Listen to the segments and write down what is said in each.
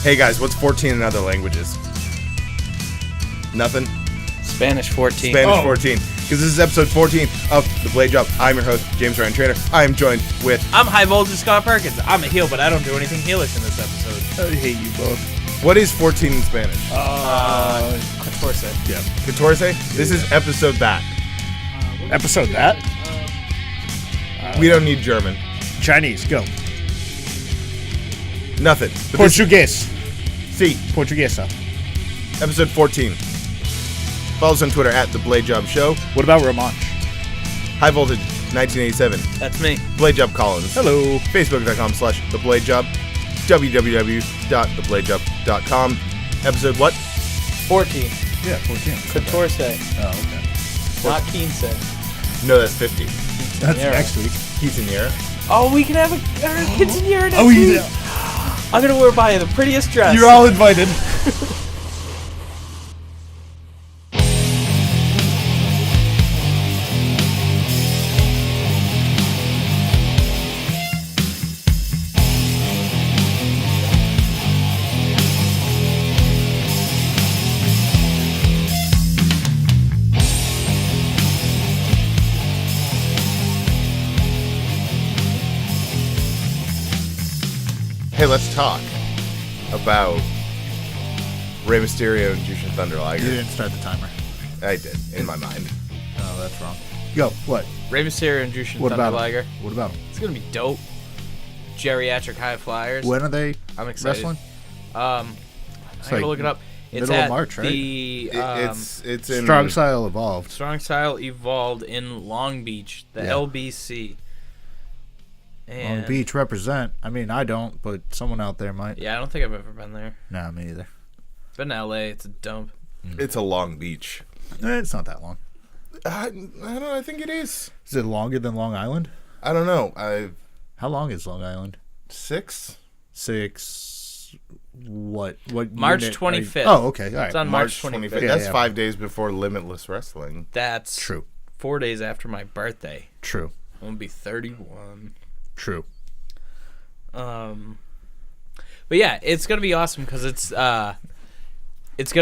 Hey guys, what's 14 in other languages? Nothing? Spanish 14. Spanish 14. Because this is episode 14 of The Blade Job. I'm your host, James Ryan Trainer. I am joined with... I'm High Voltage Scott Perkins. I'm a heel, but I don't do anything heelish in this episode. I hate you both. What is 14 in Spanish? Catorce. Yeah. Catorce? This is episode that. Episode that? We don't need German. Chinese, go. Nothing. But this- Portuguese. See, Portuguesa. episode 14. Follow us on Twitter at The Blade Job Show. What about Romanche? High Voltage 1987. That's me. Blade Job Collins. Hello. Facebook.com/TheBladeJob. www.thebladejob.com. Episode what? 14. Yeah, 14. Catorce. Oh, okay. Not Quince. No, that's 50. That's Yeah. next week. Quinceañera. Oh, we can have a quinceañera next Oh, week. yeah. I'm going to wear by the prettiest dress. You're all invited. Hey, let's talk about Rey Mysterio and Jushin Thunder You Liger. didn't start the timer. I did, in my mind. Oh, that's wrong. Go. What? Rey Mysterio and Jushin What Thunder about Liger. him? What about him? It's going to be dope. Geriatric high flyers. When are they I'm excited. wrestling? I gotta like look it up. It's middle of at March, right? the It's in Strong Style Evolved. Strong Style Evolved in Long Beach, the Yeah. LBC. And Long Beach represent. I mean, I don't, but someone out there might. Yeah, I don't think I've ever been there. Nah, me either. Been to LA, it's a dump. It's a Long Beach. It's not that long. I don't know. I think it is. Is it longer than Long Island? I don't know. How long is Long Island? 6? 6. What? What? March unit 25th. Oh, okay. All right. It's on March 25th. Yeah, That's yeah. 5 days before Limitless Wrestling. That's True. 4 days after my birthday. True. I'm gonna be 31. True. But yeah, it's gonna be awesome because it's gonna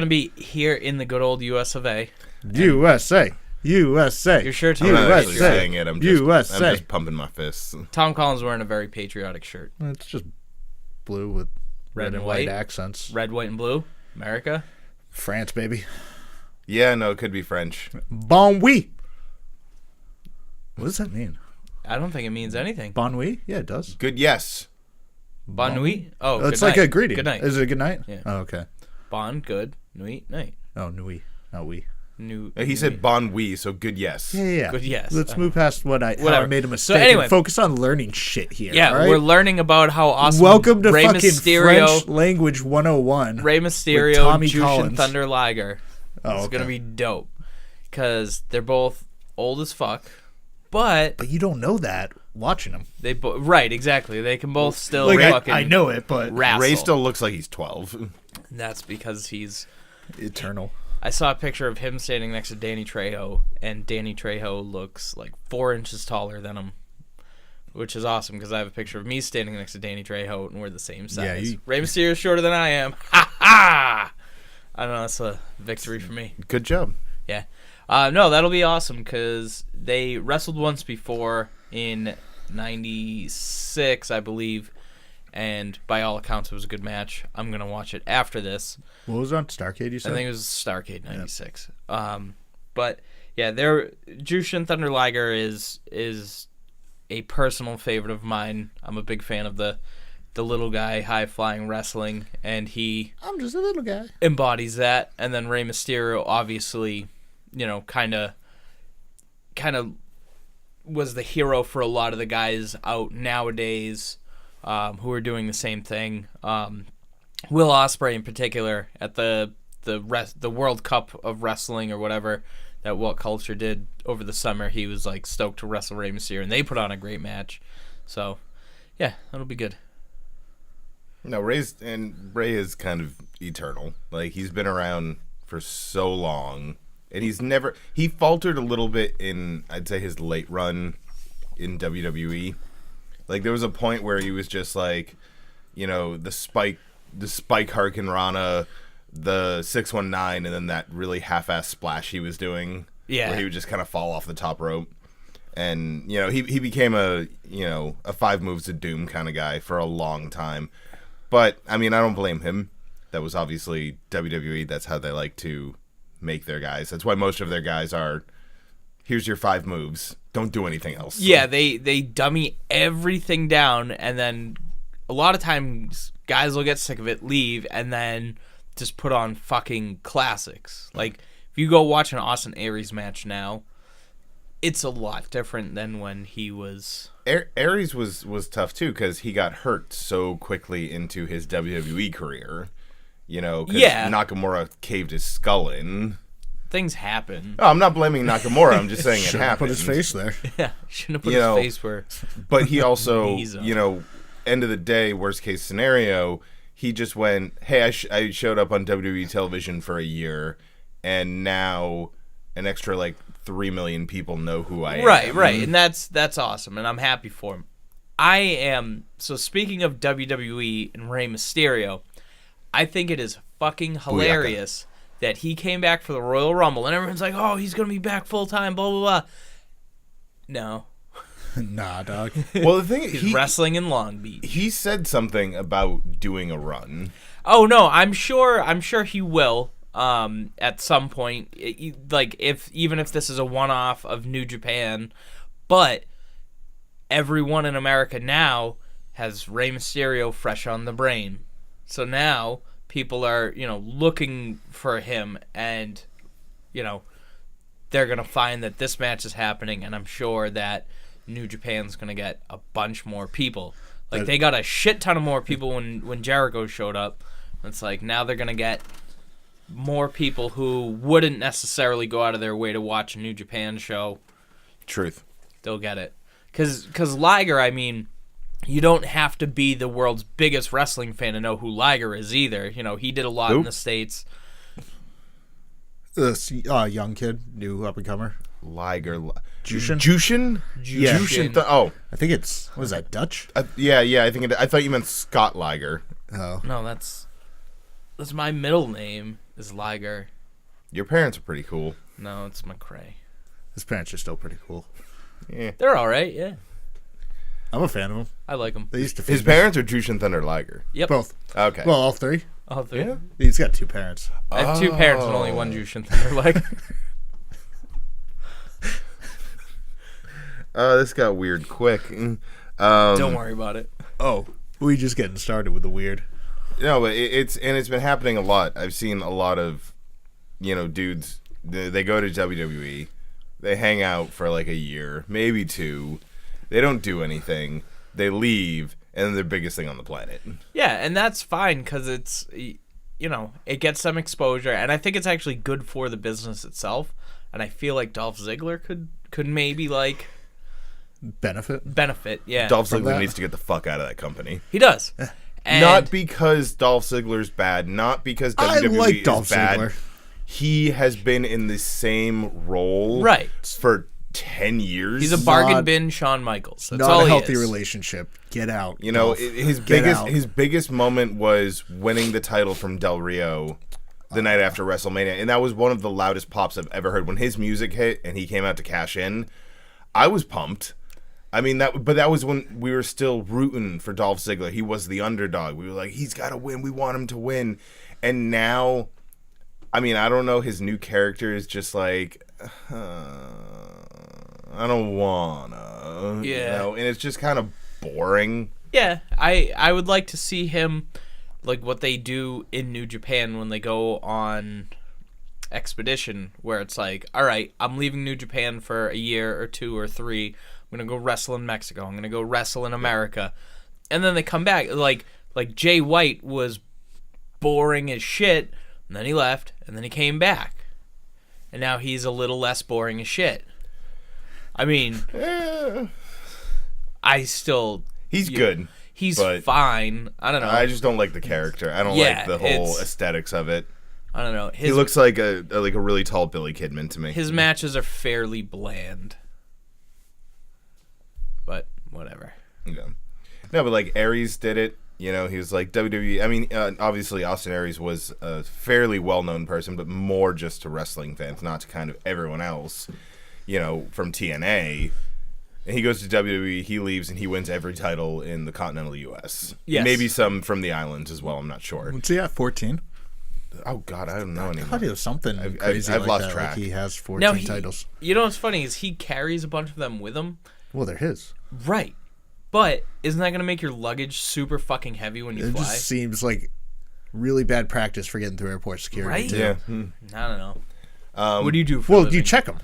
be here in the good old US of A. USA. USA. Your shirt's I'm not actually USA. saying it. I'm USA. just pumping my fists. Tom Collins wearing a very patriotic shirt. It's just blue with red and white accents. Red, white, and blue. America. France, baby. Yeah, no, it could be French. Bon oui. What does that mean? I don't think it means anything. Bon oui? Yeah, it does. Good, yes. Bon nuit. Oh, It's good like night. a greeting. Good night. Is it a good night? Yeah. Oh, okay. Bon, good, nuit, night. Oh, nuit, not we. New. He said bon oui, so good, yes. Yeah. Good, yes. Let's move past how I Whatever. made a So mistake anyway. and focus on learning shit here. Yeah, all right? we're learning about how awesome. Welcome to Rey fucking Mysterio, French language 101. Rey Mysterio, Tommy Jushin Collins. Thunder Liger. Oh, It's okay. gonna be dope because they're both old as fuck, but But you don't know that watching them. they right exactly. They can both still Like, fucking I know it, but wrestle. Ray still looks like he's 12. That's because he's. eternal. I saw a picture of him standing next to Danny Trejo, and Danny Trejo looks like 4 inches taller than him, which is awesome because I have a picture of me standing next to Danny Trejo, and we're the same size. Yeah, Rey Mysterio is shorter than I am. Ha ha! I don't know. That's a victory for me. Good job. Yeah. No, that'll be awesome because they wrestled once before in '96, I believe, and by all accounts, it was a good match. I'm gonna watch it after this. What was it on Starcade, you said? I think it was Starcade '96. But yeah, Jushin Thunder Liger is a personal favorite of mine. I'm a big fan of the little guy high flying wrestling, and he I'm just a little guy. embodies that. And then Rey Mysterio, obviously, kind of was the hero for a lot of the guys out nowadays who are doing the same thing. Will Ospreay in particular at the World Cup of Wrestling or whatever that What Culture did over the summer, he was like stoked to wrestle Rey Mysterio, and they put on a great match. So yeah, that'll be good. No, Ray is kind of eternal. Like, he's been around for so long, and he faltered a little bit in, I'd say, his late run in WWE. Like, there was a point where he was just like, the Spike the Spike Harkin Rana, the 619, and then that really half-ass splash he was doing. Yeah. Where he would just kind of fall off the top rope. And, he became a 5 moves to doom kind of guy for a long time. But, I mean, I don't blame him. That was obviously WWE. That's how they like to make their guys. That's why most of their guys are, here's your 5 moves. Don't do anything else. Yeah, they dummy everything down, and then a lot of times guys will get sick of it, leave, and then just put on fucking classics. Like, if you go watch an Austin Aries match now, it's a lot different than when he was... Aries was tough, too, because he got hurt so quickly into his WWE career. Because Nakamura caved his skull in. Things happen. Oh, I'm not blaming Nakamura. I'm just saying it Shouldn't have happened. put his face there. Yeah, shouldn't have put his face where... But he also, Knees up. End of the day, worst case scenario, he just went, hey, I showed up on WWE television for a year, and now an extra, 3 million people know who I am. Right, and that's awesome, and I'm happy for him. So speaking of WWE and Rey Mysterio, I think it is fucking hilarious that he came back for the Royal Rumble, and everyone's like, oh, he's going to be back full-time, blah, blah, blah. No. Nah, dog. Well, the thing He's wrestling in Long Beach. he said something about doing a run. Oh, no, I'm sure he will at some point, even if this is a one-off of New Japan, but everyone in America now has Rey Mysterio fresh on the brain. So now people are, looking for him, and, they're going to find that this match is happening, and I'm sure that New Japan's going to get a bunch more people. They got a shit ton of more people when Jericho showed up. It's like, now they're going to get more people who wouldn't necessarily go out of their way to watch a New Japan show. Truth. They'll get it. Because Liger, I mean... You don't have to be the world's biggest wrestling fan to know who Liger is either. He did a lot in the States. This young kid, new up-and-comer. Liger. Jushin? Jushin? Yeah. Jushin. I think it's, what is that, Dutch? Yeah, I thought you meant Scott Liger. Oh. No, that's my middle name is Liger. Your parents are pretty cool. No, it's McRae. His parents are still pretty cool. Yeah. They're all right, yeah. I'm a fan of them. I like them. They used to His feed me. parents are Jushin Thunder Liger. Yep. Both. Okay. Well, all 3. All 3. Yeah. He's got 2 parents. I have 2 parents and only one Jushin Thunder Liger. This got weird quick. Don't worry about it. Oh, we just getting started with the weird. No, but it's been happening a lot. I've seen a lot of, dudes. They go to WWE, they hang out for a year, maybe 2. They don't do anything. They leave, and then they're the biggest thing on the planet. Yeah, and that's fine because it's, it gets some exposure, and I think it's actually good for the business itself. And I feel like Dolph Ziggler could maybe Benefit. yeah. Dolph From Ziggler that? needs to get the fuck out of that company. He does. And Not because Dolph Ziggler's bad, not because I WWE like Dolph is bad. Ziggler. He has been in the same role Right. for 10 years. He's a bargain Not- bin Shawn Michaels. That's Not all a he healthy is. relationship. Get out. You know, Dolph. his Get out. his biggest moment was winning the title from Del Rio the night after WrestleMania, and that was one of the loudest pops I've ever heard. When his music hit and he came out to cash in, I was pumped. I mean that was when we were still rooting for Dolph Ziggler. He was the underdog. We were like, he's got to win. We want him to win. And now, I mean, I don't know. His new character is just like, I don't wanna. Yeah. And it's just kind of boring. Yeah, I would like to see him, what they do in New Japan when they go on expedition, where it's like, all right, I'm leaving New Japan for a year or 2 or 3. I'm going to go wrestle in Mexico. I'm going to go wrestle in America. And then they come back. Like Jay White was boring as shit, and then he left, and then he came back. And now he's a little less boring as shit. I mean, I still... He's good. He's but fine. I don't know. I just don't like the character. I don't Yeah, like the whole it's- aesthetics of it. I don't know. He looks like a really tall Billy Kidman to me. His matches are fairly bland. But whatever. Yeah. No, but Aries did it. You know, he was like WWE. I mean, obviously Austin Aries was a fairly well-known person, but more just to wrestling fans, not to kind of everyone else. You know, from TNA. And he goes to WWE, he leaves, and he wins every title in the continental U.S. Yes. Maybe some from the islands as well, I'm not sure. What's he at, 14? Oh, God, I don't know I anymore. thought he was something I've crazy lost like that. track. Like he has 14 Now, titles. You know what's funny is he carries a bunch of them with him. Well, they're his. Right. But isn't that going to make your luggage super fucking heavy when you It fly? just seems like really bad practice for getting through airport security. Right? Too. Yeah. I don't know. What do you do for a Well, living? you check them.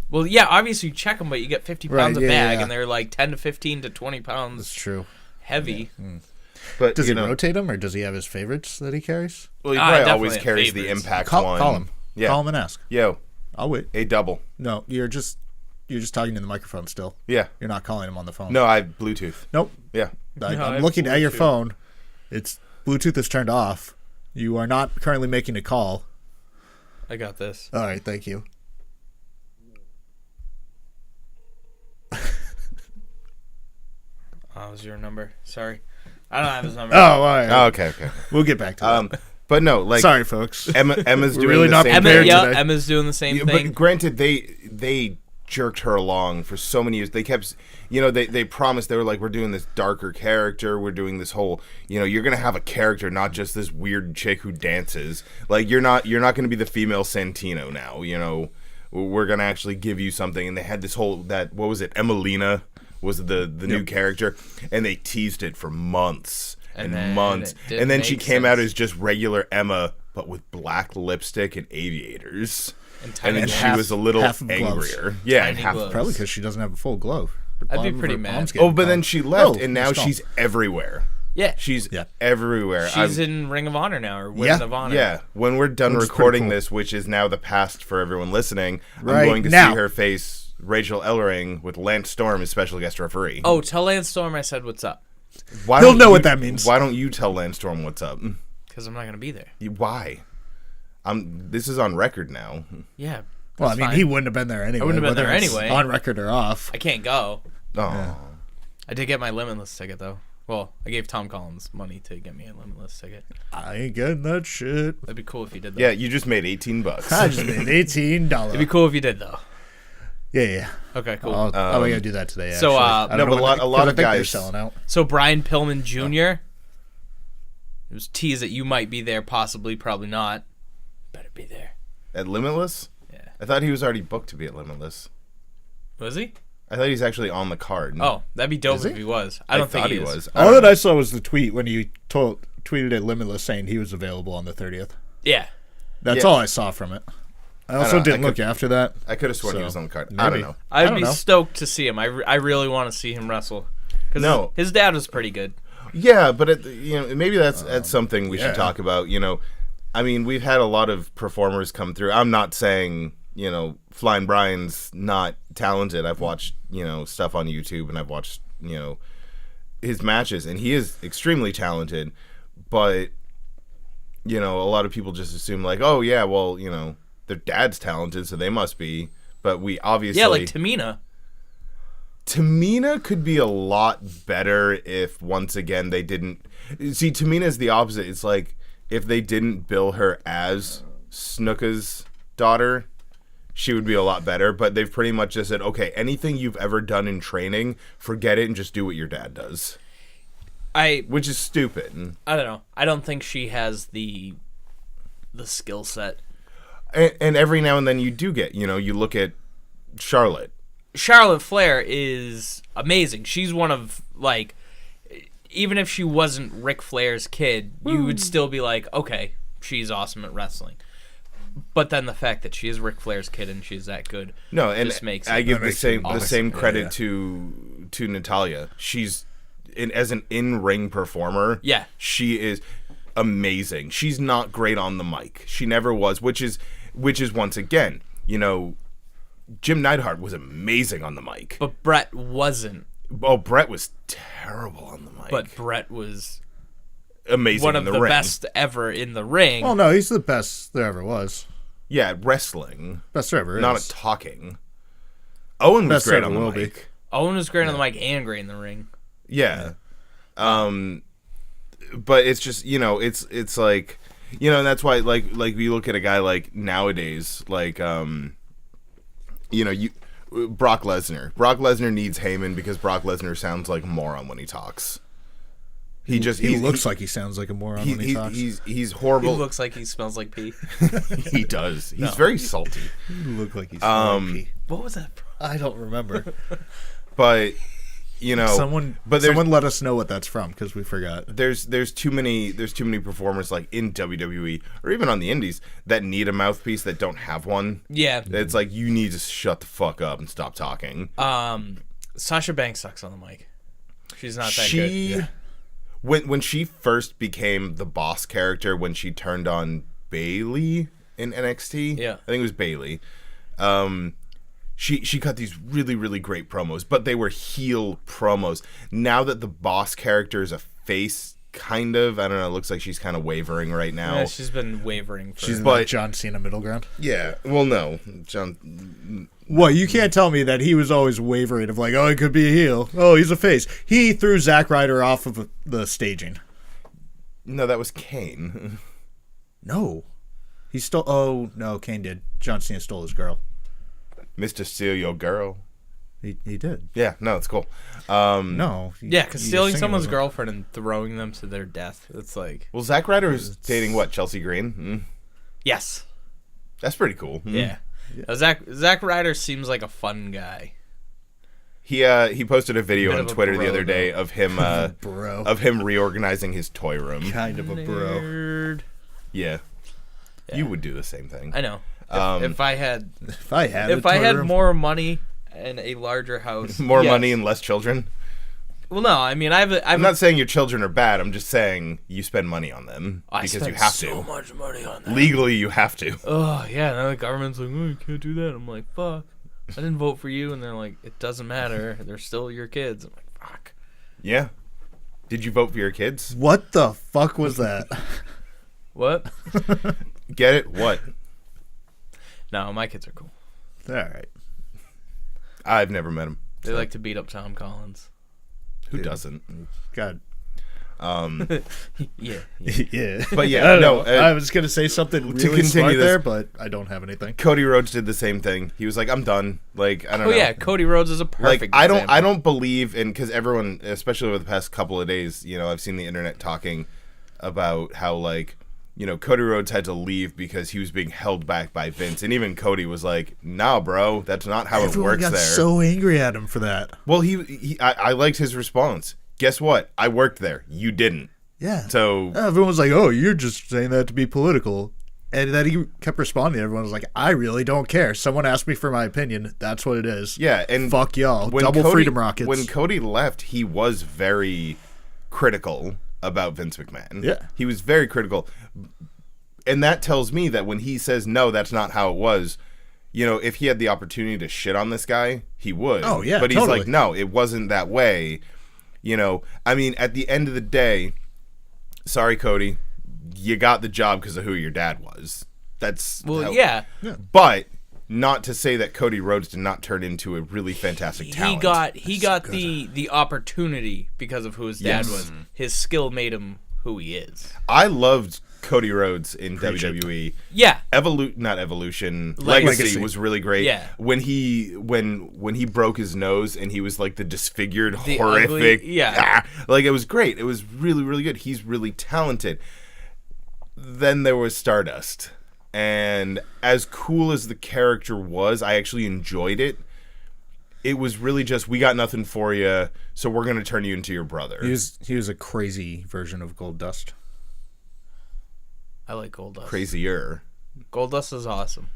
Well, yeah, obviously you check them, but you get 50 pounds Right, a yeah, bag, yeah. and they're like 10 to 15 to 20 That's pounds true. heavy. But, Does you he know, rotate them, or does he have his favorites that he carries? Well, he Ah, probably definitely always carries the favorites. Impact Call, one. call him. Yeah. Call him and ask. Yo, I'll wait. a double. No, you're just talking to the microphone still. Yeah. You're not calling him on the phone. No, I Bluetooth. Nope. Yeah. No, I I'm have looking at your Bluetooth. phone. It's Bluetooth is turned off. You are not currently making a call. I got this. All right, thank you. Oh, it was your number. Sorry. I don't have his number. Oh, all right. Oh, okay. We'll get back to it. But no, like Sorry, folks. Emma's We're doing really the not same Emma, prepared thing. yeah, today. Emma's doing the same Yeah, thing. but granted, they jerked her along for so many years. They kept, you know, they promised, they were like, we're doing this darker character. We're doing this whole, you know, you're gonna have a character, not just this weird chick who dances. Like you're not gonna be the female Santino now. You know, we're gonna actually give you something. And they had this whole what was it? Emelina was the new character, and they teased it for months and then months, it didn't and then she make came out sense. as just regular Emma, but with black lipstick and aviators. And tiny And then gloves. she was a little half of gloves. angrier. Yeah, and Tiny half. gloves. Probably because she doesn't have a full glove. Her I'd be bottom of pretty her mad. palm's getting Oh, but then gone. she left, Oh, and now it's gone. she's everywhere. Yeah. She's Yeah. everywhere. She's I'm- in Ring of Honor now, or Women Yeah. of Honor. Yeah, when we're done Which is pretty recording cool. this, which is now the past for everyone listening, Right I'm going to now. see her face Rachel Ellering with Lance Storm as special guest referee. Oh, tell Lance Storm I said what's up, Why He'll don't know you- what that means. Why don't you tell Lance Storm what's up? because I'm not going to be there. Why? This is on record now. Yeah. Well, I that's mean, fine. he wouldn't have been there anyway. wouldn't have been whether there it's anyway. on record or off. I can't go. Oh, I did get my Limitless ticket, though. Well, I gave Tom Collins money to get me a Limitless ticket. I ain't getting that shit. That'd be cool if you did that. yeah, you just made $18. I just made $18. It'd be cool if you did, though. Yeah. Okay, cool. We gotta do that today. So, actually. I don't no, know but when a lot 'cause I of think they're guys- selling out. So Brian Pillman Jr. It was teased that you might be there, possibly, probably not. Better be there. At Limitless? Yeah. I thought he was already booked to be at Limitless. Was he? I thought he's actually on the card. Oh, that'd be dope Is if he? he was. I don't think thought he, he is. was. All that I saw was the tweet when he tweeted at Limitless saying he was available on the 30th. Yeah. That's Yeah. all I saw from it. I also know, I didn't look could- after that. I could have sworn he So, was on the card. I don't maybe. know. I'd don't be know. stoked to see him. I really want to see him wrestle. 'Cause No. his dad was pretty good. Yeah, but you know, maybe that's something we yeah. should talk about. You know, I mean, we've had a lot of performers come through. I'm not saying Flying Brian's not talented. I've watched stuff on YouTube, and I've watched his matches, and he is extremely talented. But a lot of people just assume like, oh yeah, well their dad's talented, so they must be. But we obviously Yeah, like Tamina. Tamina could be a lot better if once again they didn't see. Tamina's the opposite. It's like if they didn't bill her as Snuka's daughter, she would be a lot better. But they've pretty much just said, okay, anything you've ever done in training, forget it and just do what your dad does, which is stupid. I don't know. I don't think she has the skill set. And every now and then you do get, you look at Charlotte. Charlotte Flair is amazing. She's one of, like, even if she wasn't Ric Flair's kid, you would still be like, okay, she's awesome at wrestling. But then the fact that she is Ric Flair's kid and she's that good, No, and just makes I it give the makes same it the awesome. same Yeah, credit yeah. to Natalia. She's as an in-ring performer. Yeah. she is amazing. She's not great on the mic. She never was, which is once again, Jim Neidhart was amazing on the mic. but Brett wasn't. Oh, Brett was terrible on the mic. But Brett was amazing one in of the the ring. best ever in the ring. Well, no, he's the best there ever was. Yeah, wrestling, Best there ever not is. at talking. Owen was Best great ever on the will be. mic. Owen was great on the mic and great in the ring. Yeah. but it's just, it's like, and that's why like we look at a guy like nowadays, like Brock Lesnar. Brock Lesnar needs Heyman because Brock Lesnar sounds like a moron when he talks. He looks like he sounds like a moron when he talks. He's He horrible. looks like he smells like pee. He does. He's very salty. He look like he's smoky. What was that from? I don't remember. But Someone let us know what that's from because we forgot. there's too many performers like in WWE or even on the indies that need a mouthpiece that don't have one. Yeah. It's like you need to shut the fuck up and stop talking. Sasha Banks sucks on the mic. She's not that good. She when she first became the boss character, when she turned on Bailey in NXT, Yeah. I think it was Bailey. She cut these really, really great promos, but they were heel promos. Now that the boss character is a face, kind of, I don't know, it looks like she's kind of wavering right now. Yeah, she's been wavering for. She's But- like John Cena middle ground. Yeah, well, no, John. Well, you can't tell me that he was always wavering of like, oh, he could be a heel. Oh, he's a face. He threw Zack Ryder off of the staging. No, that was Kane. No. He stole... Oh, no, Kane did. John Cena stole his girl. Mr. Steal Your Girl. He did. Yeah, no, it's cool. No. Yeah, because you stealing sing it someone's with him. girlfriend and throwing them to their death. It's like, Well, Zack Ryder is dating what? Chelsea Green. yes. That's pretty cool. Yeah. Zack Ryder seems like a fun guy. He posted a video Bit on of a Twitter the bro, other day of him Bro. of him reorganizing his toy room. Kind of a bro. Nerd. Yeah. You would do the same thing. I know. If I had If I had room, more money and a larger house, More yes. money and less children. Well, no, I mean I'm not saying your children are bad. I'm just saying you spend money on them I because spent you have so to. much money on that. Legally, you have to. Oh yeah, now the government's like, oh, you can't do that. I'm like, fuck. I didn't vote for you, and they're like, it doesn't matter. They're still your kids. I'm like, fuck. Yeah. Did you vote for your kids? What the fuck was that? What? Get it? What? No, my kids are cool. All right. I've never met him. They like to beat up Tom Collins. Who Dude. doesn't? God. Yeah. Yeah. But yeah, I don't no, know. I was going to say something really continue smart this- there, but I don't have anything. Cody Rhodes did the same thing. He was like, "I'm done." Like, I don't Oh know. yeah, Cody Rhodes is a Like, perfect. I example. don't believe in, because everyone, especially over the past couple of days, I've seen the internet talking about how, like, Cody Rhodes had to leave because he was being held back by Vince, and even Cody was like, "Nah, bro, that's not how Everyone it works got there." so angry at him for that. Well, I liked his response. Guess what? I worked there. You didn't. Yeah. So Everyone was like, oh, you're just saying that to be political. And then he kept responding. Everyone was like, I really don't care. Someone asked me for my opinion. That's what it is. yeah, and Fuck y'all. when Double Cody- freedom rockets. When Cody left, he was very critical about Vince McMahon. Yeah. He was very critical. And that tells me that when he says, no, that's not how it was, if he had the opportunity to shit on this guy, he would. Oh, yeah, But he's totally. like, no, it wasn't that way. I mean, at the end of the day, sorry, Cody, you got the job because of who your dad was. That's Well, how- yeah. But not to say that Cody Rhodes did not turn into a really fantastic talent. He got the opportunity because of who his dad Yes. was. His skill made him who he is. I loved Cody Rhodes in WWE. Yeah. Not Evolution. Legacy. Legacy was really great. Yeah. When he broke his nose and he was like the disfigured, The horrific. ugly- yeah. Like, it was great. It was really, really good. He's really talented. Then there was Stardust. And as cool as the character was, I actually enjoyed it. It was really just, we got nothing for you, so we're going to turn you into your brother. he was a crazy version of Goldust. I like Goldust. Crazier. Goldust is awesome.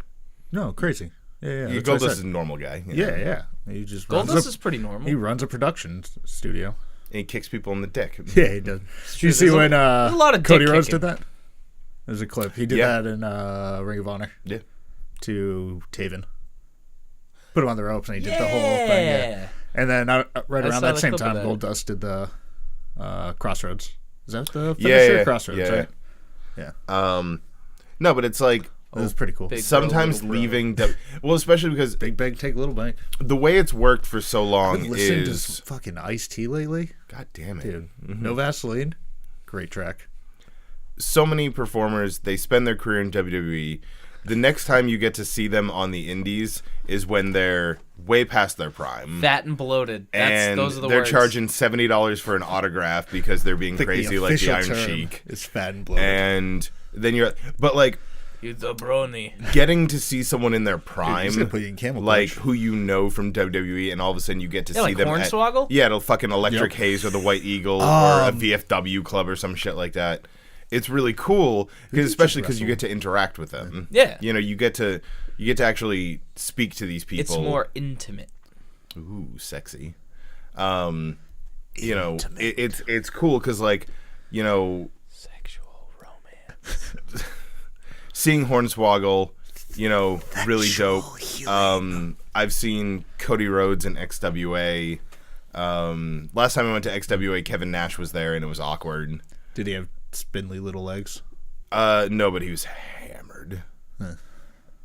No, crazy. Yeah, Yeah, that's what I Goldust said. is a normal guy. Yeah. He just runs Goldust a, is pretty normal. he runs a production studio. And he kicks people in the dick. Yeah, he does. Did you see There's when there's a lot of Cody dick Rhodes kicking. did that? There's a clip. He did Yeah. that in Ring of Honor Yeah. to Taven. Put him on the ropes, and he did the whole thing. Yeah. And then right I around saw that the same clip time, of that. Goldust did the Crossroads. Is that the Yeah, finisher? yeah, Crossroads, yeah. right? Yeah. No, but it's like, It was pretty cool. big- sometimes Little Brother. leaving well, especially because Big bag, take little bank. the way it's worked for so long Listen to is fucking iced tea lately, god damn it, dude. No Vaseline. Great track. So many performers, they spend their career in WWE. The next time you get to see them on the indies is when they're way past their prime. Fat and bloated. And Those are the they're words. charging $70 for an autograph because they're being I think crazy the like the official Iron term Sheik. is fat and bloated. And then but like You jabroni. getting to see someone in their He's prime, gonna put you in camel like clutch. who you know from WWE, and all of a sudden you get to see like them Hornswoggle? at the fucking Electric Yep. Haze or the White Eagle or a VFW club or some shit like that. It's really cool because especially because you get to interact with them. Yeah. You know, you get to actually speak to these people. It's more intimate. Ooh, sexy. You know, it's cool because like, you know, Sexual romance. seeing Hornswoggle, you know, really dope. I've seen Cody Rhodes in XWA. Last time I went to XWA, Kevin Nash was there, and it was awkward. Did he have spindly little legs? No, but he was hammered.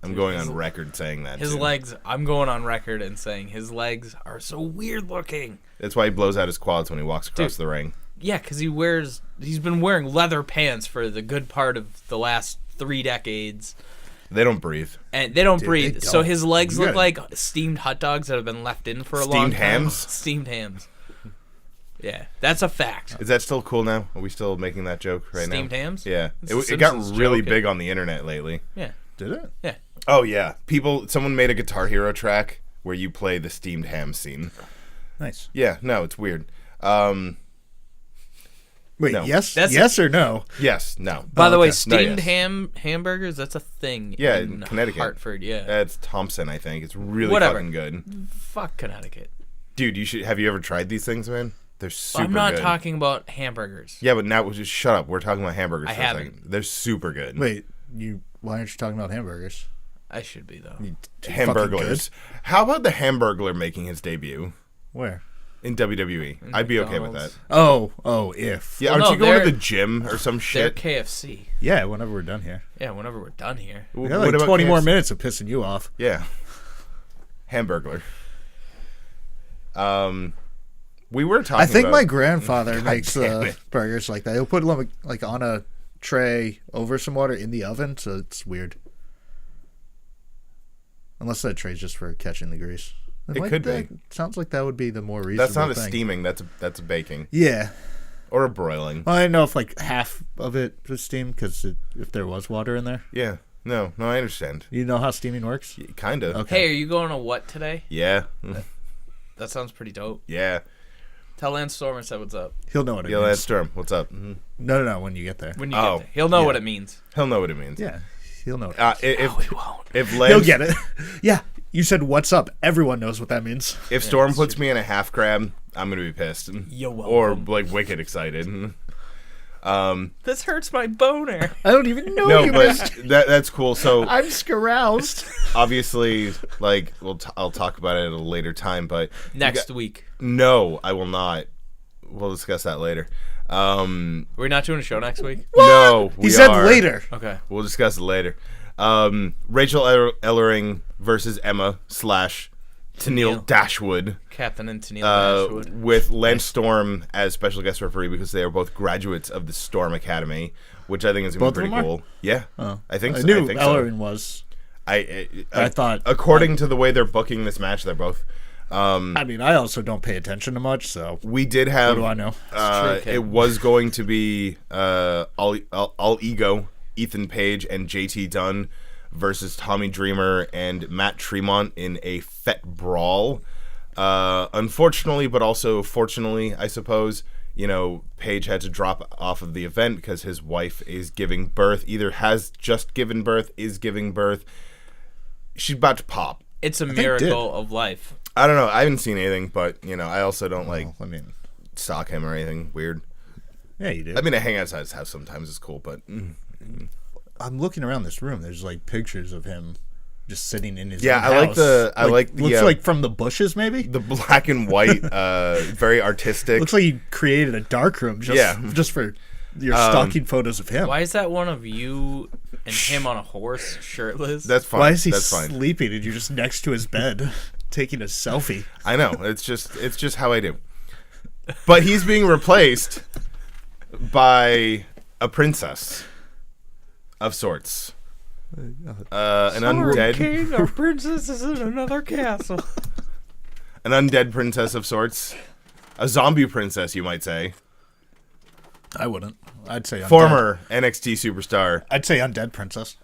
I'm going on record saying that. His too. legs, I'm going on record and saying his legs are so weird looking. That's why he blows out his quads when he walks across the ring. Yeah, because he's been wearing leather pants for the good part of the last 3 decades. They don't breathe. And they don't Dude, breathe. they So don't. his legs You look gotta- like steamed hot dogs that have been left in for a Steamed long time. hams? Steamed hams. Yeah, that's a fact. Is that still cool now? Are we still making that joke right now? Steamed hams? Yeah. It's a It got Simpsons really joke. big on the internet lately. Yeah, Did it? yeah. Oh, yeah. Someone made a Guitar Hero track where you play the steamed ham scene. Nice. Yeah, no, it's weird. Wait, No. yes or no? Yes, no. By the way, No, steamed yes. hamburgers, that's a thing Yeah, in in Connecticut. Hartford, yeah. It's Thompson, I think. It's really Whatever. fucking good. Fuck Connecticut. Dude, have you ever tried these things, man? They're super I'm not good. talking about hamburgers. Yeah, but now just shut up. We're talking about hamburgers I for a haven't. second. They're super good. Wait, why aren't you talking about hamburgers? I should be, though. Hamburglers. How about the Hamburglar making his debut Where? in WWE? I'd be okay with that. McDonald's. If. Yeah, Well, aren't no, you going to they're- the gym or some They're shit? KFC. Yeah, whenever we're done here. Yeah, whenever we're done here. We got like 20 more minutes of pissing you off. Yeah. Hamburglar. We were talking I think about... my grandfather makes damn it. burgers like that. He'll put them like on a tray over some water in the oven, so it's weird. Unless that tray's just for catching the grease. It could be. Sounds like that would be the more reasonable That's not a thing. steaming. That's a baking. Yeah. Or a broiling. Well, I didn't know if like half of it was steamed because if there was water in there. Yeah. No, I understand. You know how steaming works? Kind of. Okay. Hey, are you going to what today? Yeah. That sounds pretty dope. Yeah. Tell Lance Stormer said what's up. He'll know what it Yeah, Lance means. Storm. What's up? Mhm. No, when you get there. When you Oh, get there. He'll know yeah. what it means. He'll know what it means. Yeah, he'll know. If We won't. if Lance, He'll get it. Yeah, you said what's up. Everyone knows what that means. if Storm puts me in a half crab, I'm gonna be pissed. You're Or welcome. like wicked excited. This hurts my boner. I don't even know No, you. but that's cool. So I'm scaroused. obviously, like, I'll talk about it at a later time. But Next week. no, I will not. We'll discuss that later. We're not doing a show next week? No, we He said are. later. Okay. We'll discuss it later. Rachel Ellering versus Emma / Tennille Tennille. Dashwood. Captain and Tennille Dashwood. With Lance Storm as special guest referee because they are both graduates of the Storm Academy, which I think is going Both to of be pretty them are? cool. Yeah, I think I so. knew I think Ellering was. I thought- according to the way they're booking this match, they're both. I mean, I also don't pay attention to much, so We did have. what do I know? It's true, It was going to be all ego, Ethan Page and JT Dunn versus Tommy Dreamer and Matt Tremont in a Fett brawl. Unfortunately, but also fortunately, I suppose, Page had to drop off of the event because his wife is giving birth, either has just given birth, is giving birth. She's about to pop. It's a did. miracle of life. I don't know. I haven't seen anything, but, I also don't, I mean, stalk him or anything weird. yeah, you did. I mean, I hang outside his house sometimes. It's cool, but... I'm looking around this room. There's like pictures of him just sitting in his Yeah, own I like house. the looks like from the bushes maybe. the black and white, very artistic. Looks like you created a dark room just for your stalking photos of him. Why is that one of you and him on a horse, shirtless? That's fine. Why is he That's fine. sleeping and you're just next to his bed taking a selfie? I know. It's just how I do. But he's being replaced by a princess of sorts. An undead, king or princess is in another castle. an undead princess of sorts, a zombie princess, you might say. I wouldn't. I'd say undead. Former NXT superstar I'd say undead princess.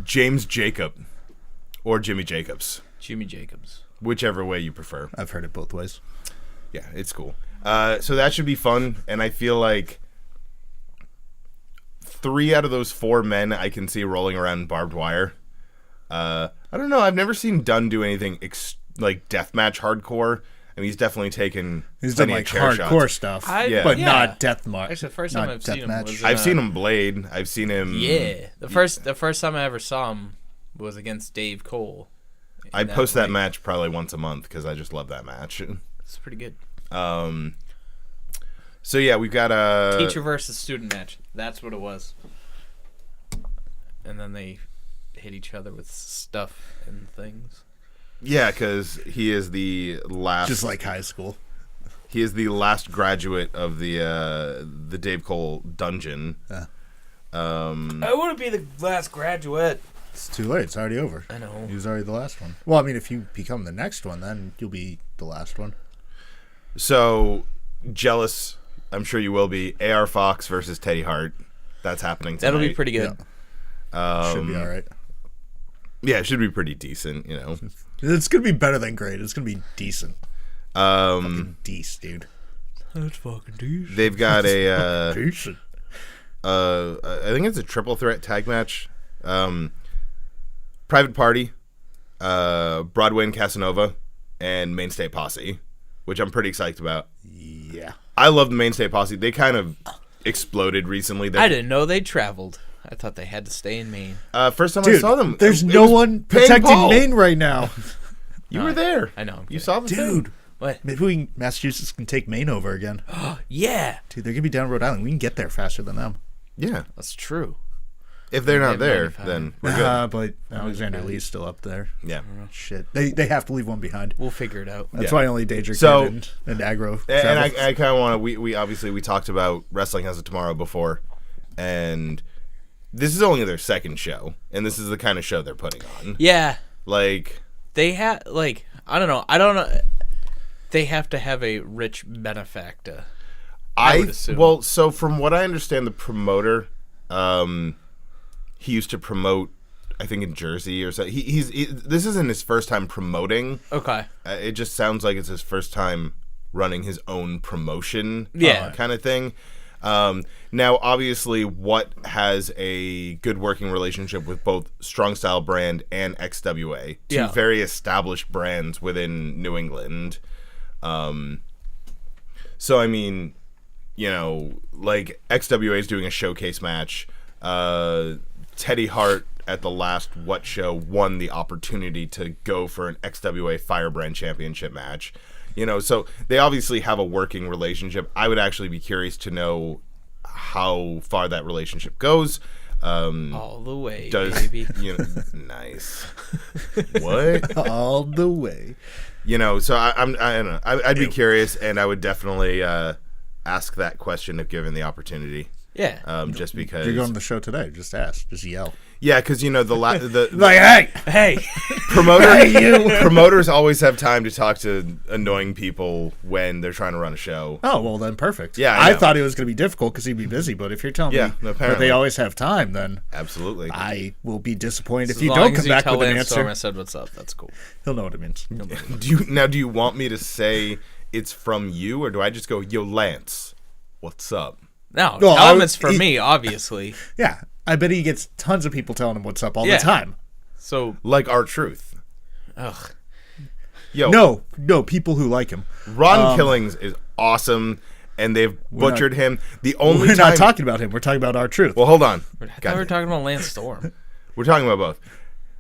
James Jacob or Jimmy Jacobs, Jimmy Jacobs. whichever way you prefer. I've heard it both ways. Yeah, it's cool. So that should be fun, and I feel like 3 out of those 4 men I can see rolling around barbed wire. I don't know. I've never seen Dunn do anything like deathmatch hardcore. I mean, he's definitely taken He's done plenty like of chair hardcore shots. stuff, Yeah. but yeah. not death match. Actually, the first time I've seen him was I've seen him blade. I've seen him. Yeah, the first time I ever saw him was against Dave Cole. I in post that fight. match probably once a month because I just love that match. It's pretty good. So yeah, we've got a Teacher versus student match. That's what it was. And then they hit each other with stuff and things. Yeah, because he is the last. Just like high school. He is the last graduate of the Dave Cole dungeon. Yeah. I want to be the last graduate. It's too late. It's already over. I know. He was already the last one. Well, I mean, if you become the next one, then you'll be the last one. So jealous, I'm sure you will be. AR Fox versus Teddy Hart. That's happening tonight. That'll be pretty good. Should be all right. Yeah, it should be pretty decent, you know. It's gonna be better than great. It's gonna be decent. Decent, dude. That's fucking decent. They've got a Decent. I think it's a triple threat tag match. Private Party, Broadway and Casanova, and Mainstay Posse, which I'm pretty excited about. Yeah. I love the Mainstay Posse. They kind of exploded recently. I didn't know they traveled. I thought they had to stay in Maine. First time I Dude, saw them, there's it no was one Payne protecting Paul. Maine right now. You were there. I know. I'm You kidding. saw the Dude. thing. What? Maybe Massachusetts can take Maine over again. Yeah, Dude, they're gonna be down Rhode Island. We can get there faster than them. Yeah. that's true. If they're not have there, 95. then we're good. But Alexander Lee's still up there. Yeah. Shit. They have to leave one behind. We'll figure it out. That's Yeah. why only Daedric So- Kid and Aggro And travel. I kind of want to. We obviously we talked about Wrestling Has a Tomorrow before, and this is only their second show, and this is the kind of show they're putting on. Yeah, Like, they have I don't know. They have to have a rich benefactor. I would assume. well, so from what I understand, the promoter, he used to promote, I think in Jersey or so. This isn't his first time promoting. Okay. It just sounds like it's his first time running his own promotion, Yeah. kind of thing. Now, obviously, what has a good working relationship with both Strong Style brand and XWA, two Yeah. very established brands within New England. So, I mean, you know, like XWA is doing a showcase match. Teddy Hart at the last What show won the opportunity to go for an XWA Firebrand Championship match. You know, so they obviously have a working relationship. I would actually be curious to know how far that relationship goes. All the way, Does baby. you know? Nice. What? All the way. You know, so I don't know. I'd be curious, and I would definitely ask that question if given the opportunity. Yeah. Just because. If you're going to the show today, just ask. Just yell. Yeah, because you know the Like, hey! Hey. promoters always have time to talk to annoying people when they're trying to run a show. Oh, well, then perfect. Yeah, I I know. thought it was going to be difficult because he'd be busy, but if you're telling Yeah, me that apparently. they always have time, then Absolutely. I will be disappointed if As you long don't as come you back tell with an Lance Storm I answer. said what's up. That's cool. He'll know what it means. Do you want me to say it's from you, or do I just go, "Yo, Lance, what's up"? No, Well, tell him I- it's for me, obviously. Yeah, I bet he gets tons of people telling him what's up all Yeah. the time. So, Like R-Truth. ugh. Yo, No, people who like him. Ron Killings is awesome, and they've butchered him. The only We're time. not talking about him. We're talking about our truth. Well, hold on. I thought God, we were talking about Lance Storm. we're talking about both.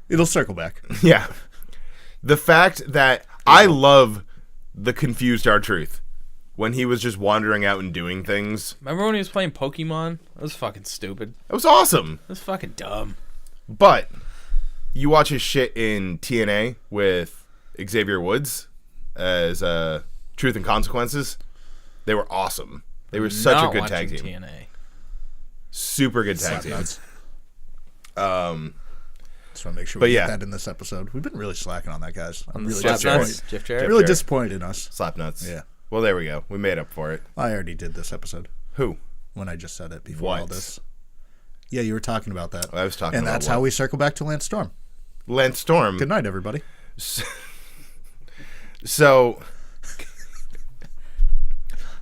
It'll circle back. Yeah. The fact that I love the confused R-Truth when he was just wandering out and doing things. Remember when he was playing Pokemon? That was fucking stupid. It was awesome. That was fucking dumb. But you watch his shit in TNA with Xavier Woods as Truth and Consequences. They were awesome. They were such Not a good tag watching team. TNA. Super good tag team. Slapnuts. Just want to make sure But we yeah. get that in this episode. We've been really slacking on that, guys. I'm really Jeff Jarrett. disappointed. Jeff Jarrett. Really Jarrett. disappointed in us. Slapnuts. Yeah. Well, there we go. We made up for it. I already did this episode Who? when I just said it before all What? this. Yeah, you were talking about that. I was talking and about that's what? how we circle back to Lance Storm. Lance Storm. Good night, everybody. So,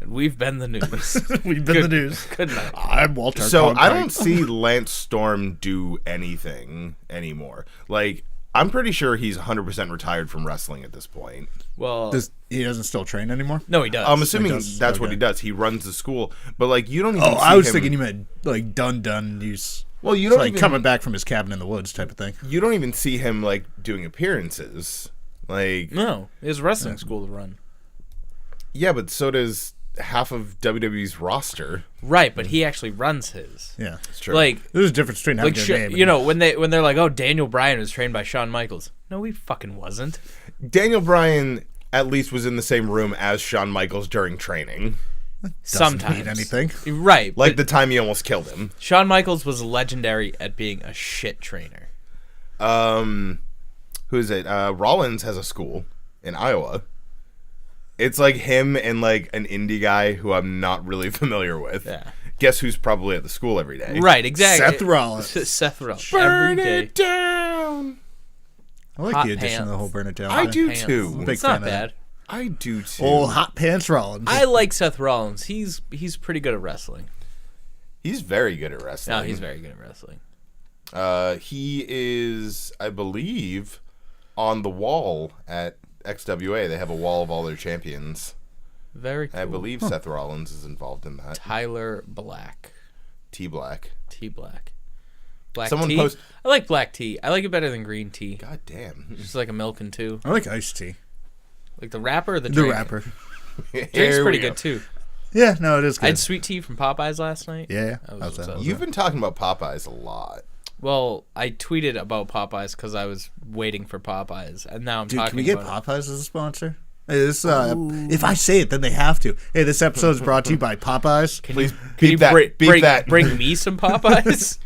We've been the news. We've been the news. Good night. I'm Walter. so I don't Cronkite. see Lance Storm do anything anymore. Like, I'm pretty sure he's 100% retired from wrestling at this point. Well, He doesn't still train anymore? no, he does. I'm assuming does, that's what okay. he does. He runs the school, but like you don't even. Oh, see I was him, thinking you meant like done. He's Well, you don't like even coming back from his cabin in the woods type of thing. You don't even see him like doing appearances. Like, No, his wrestling school to run. yeah, but so does half of WWE's roster. Right, but he actually runs his. Yeah, It's true. Like, there's a difference between having like a name. you know, when they're like, oh, Daniel Bryan was trained by Shawn Michaels. No, he fucking wasn't. Daniel Bryan at least was in the same room as Shawn Michaels during training. Sometimes mean anything. Right, Like but the time he almost killed him. Shawn Michaels was legendary at being a shit trainer. Who is it? Rollins has a school in Iowa. It's like him and like an indie guy who I'm not really familiar with. Yeah. Guess who's probably at the school every day? Right, exactly. Seth Rollins. Seth Rollins. Burn every day. it down. I like Hot the addition of the pants. whole burn it down. I thing. do Pants. too. Big It's fan not of that. bad. I do too. Old hot pants Rollins. I like Seth Rollins. He's pretty good at wrestling. He's very good at wrestling. No, he's very good at wrestling. He is, I believe, on the wall at XWA. They have a wall of all their champions. Very cool. I believe Seth Rollins is involved in that. Tyler Black. T Black. Tea Black. Black Someone tea? post- I like black tea. I like it better than green tea. God damn. Just like a milking too. I like iced tea. Like the wrapper or the The drink? rapper. Drink's Here pretty we go. good too. Yeah, no, it is I good. had sweet tea from Popeyes last night. Yeah, I was how's that? obsessed. How's You've been talking about Popeyes a lot. Well, I tweeted about Popeyes because I was waiting for Popeyes, and now I'm Dude, talking can we get about Popeyes as a sponsor? Hey, this, if I say it, then they have to. Hey, this episode is brought to you by Popeyes. Please Can you beep that. Beep that. Bring me some Popeyes?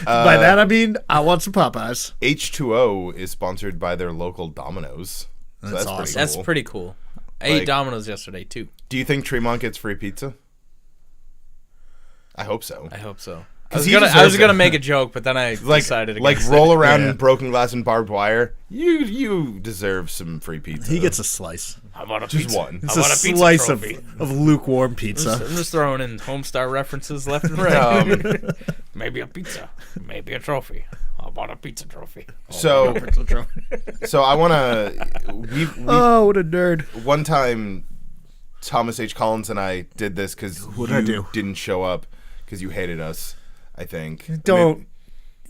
By that I mean I want some Popeyes. H2O is sponsored by their local Domino's. So That's that's awesome. pretty That's cool. pretty cool. I Like- ate Domino's yesterday too. Do you think Tremont gets free pizza? I hope so. I hope so. I 'Cause was he gonna deserves it. make a joke, but then I Like, decided against like it. roll around Yeah. in broken glass and barbed wire. You deserve some free pizza. He gets a slice. How about a just pizza? one. It's How a about a pizza slice trophy? of lukewarm pizza. I'm just throwing in Homestar references left and right. Um, Maybe a pizza. Maybe a trophy. How about a pizza trophy? So- Pizza trophy. so I want to. We Oh, what a nerd. one time, Thomas H. Collins and I did this because What'd you I do? didn't show up because you hated us. I think. Don't. Maybe-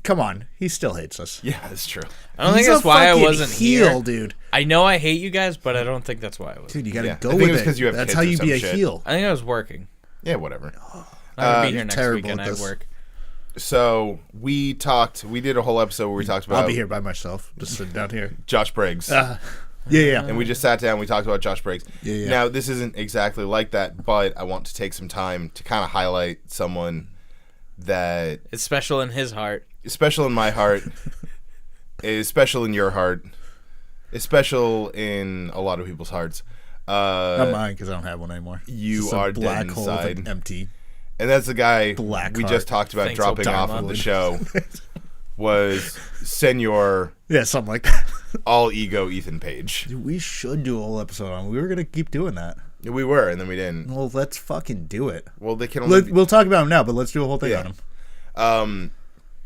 Come on. He still hates us. yeah, that's true. I don't think He's a that's why I fucking wasn't heel, here. dude. I know I hate you guys, but I don't think that's why I was. Dude, you gotta Yeah. go I think with it was it. 'cause you have That's kids how or you be some a shit. heel. I think I was working. Yeah, whatever. I'm gonna be here you're next terrible weekend. at I this. work. So we talked. We did a whole episode where we talked about I'll be here by myself, just sitting down here. Josh Briggs. Yeah. And we just sat down. We talked about Josh Briggs. Yeah. Now this isn't exactly like that, but I want to take some time to kind of highlight someone that It's special in his heart. is special in my heart, is special in your heart, is special in a lot of people's hearts. Not mine, because I don't have one anymore. You Just a are dead black hole of inside. an empty. And that's the guy Black we heart. just talked about Thanks, dropping off Obama. of the show. Was Senor Yeah, something like that. All Ego Ethan Page. Dude, we should do a whole episode on. We were gonna keep doing that. We were, and then we didn't. Well, let's fucking do it. Well, they can only. We'll talk about him now, but let's do a whole thing Yeah. on him.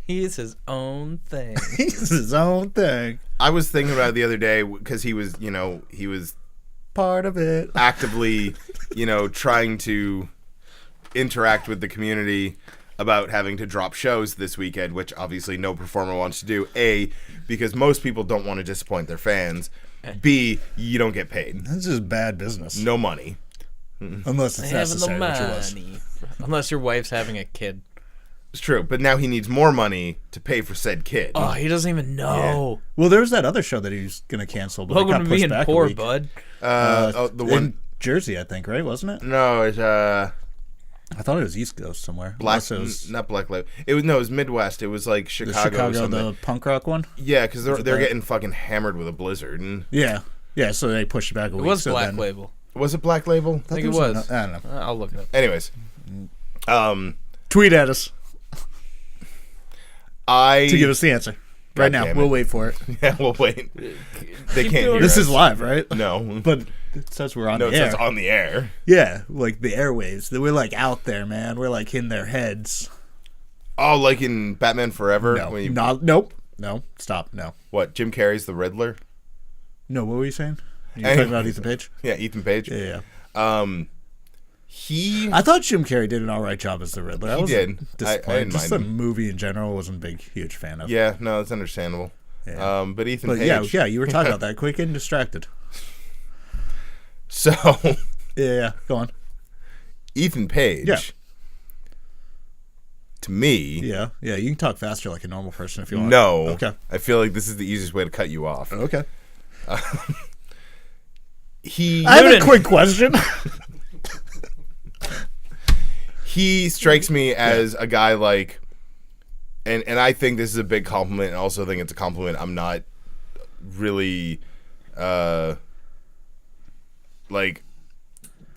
He is his own thing. He's his own thing. I was thinking about it the other day because he was, he was Part of it. actively, trying to interact with the community about having to drop shows this weekend, which obviously no performer wants to do. A, because most people don't want to disappoint their fans. B, you don't get paid. This is bad business. No money. Unless it's Having the necessary, which it was. money. Unless your wife's having a kid. It's true, but now he needs more money to pay for said kid. Oh, he doesn't even know. Well, there was that other show that he was going to cancel, but it Welcome got to pushed being back poor, a week. bud. The one. In Jersey, I think, right? Wasn't it? No, it's I thought it was East Coast somewhere. Black, Unless it was not Black Label. It was Midwest. It was like the Chicago. Or Chicago, something. the punk rock one. Yeah, because they're that? getting fucking hammered with a blizzard. And Yeah, yeah. So they pushed it back a week. It was so Black then, Label. was it Black Label? I think it there was. I don't know. I'll look it up. Anyways, Tweet at us I to give us the answer. Right God now, damn we'll it. wait for it. yeah, we'll wait. They Keep can't doing hear This us. is live, right? No, But it says we're on no, the it air. says on the air. Yeah, like the airwaves. That we're like out there, man. We're like in their heads. Oh, like in Batman Forever. No, when you- nope. No, stop. No, What? Jim Carrey's the Riddler. no. What were you saying? You Anyway. talking about Ethan Page? Yeah, Ethan Page. Yeah, yeah. He I thought Jim Carrey did an all right job as the Riddler. I He was did. I didn't Just mind the him. movie in general wasn't a big, huge fan of. yeah, no, it's understandable. Yeah. But Ethan But Page. yeah, you were talking about that. Quick and distracted. So Yeah, go on. Ethan Page. Yeah. To me, Yeah, yeah. You can talk faster like a normal person if you want. no. Okay. I feel like this is the easiest way to cut you off. Okay. He I have a Newton. quick question. he strikes me as a guy like, and I think this is a big compliment, and also think it's a compliment I'm not really like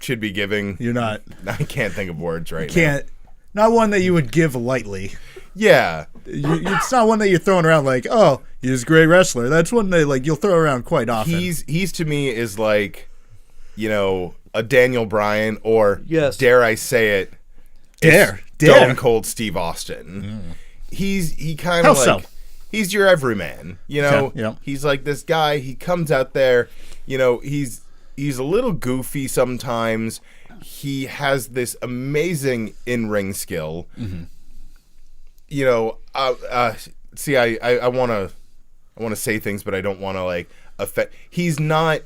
should be giving. You're not. I can't think of words right now. Can't. Not one that you would give lightly. Yeah. It's not one that you're throwing around like, oh, he's a great wrestler. That's one that like you'll throw around quite often. He's to me is like, you know, a Daniel Bryan or Yes. dare I say it, Dare. Stone Cold Steve Austin. He kind How of like so? he's your everyman, you know. Okay, yeah. He's like this guy. He comes out there, you know. He's a little goofy sometimes. He has this amazing in-ring skill. You know, see, I want to say things, but I don't want to like affect. He's not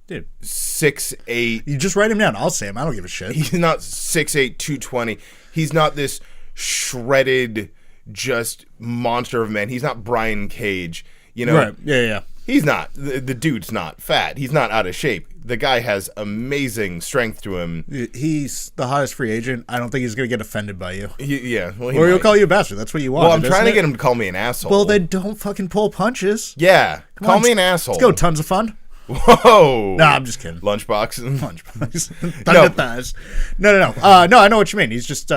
Dude, 6'8". you just write him down. I'll say him. I don't give a shit. He's not 6'8", 220. He's not this shredded, just monster of a man. He's not Brian Cage. You know, Right. Yeah, yeah. he's not. The dude's not fat. He's not out of shape. The guy has amazing strength to him. He's the hottest free agent. I don't think he's going to get offended by you. Yeah. Well, Or he'll might. call you a bastard. That's what you want. Well, I'm trying to get him to call me an asshole. Well, then don't fucking pull punches. Yeah. Call on, me an asshole. Let's go. Tons of fun. Whoa. Nah, I'm just kidding. Lunchbox. Punch. No. No. No, I know what you mean. He's just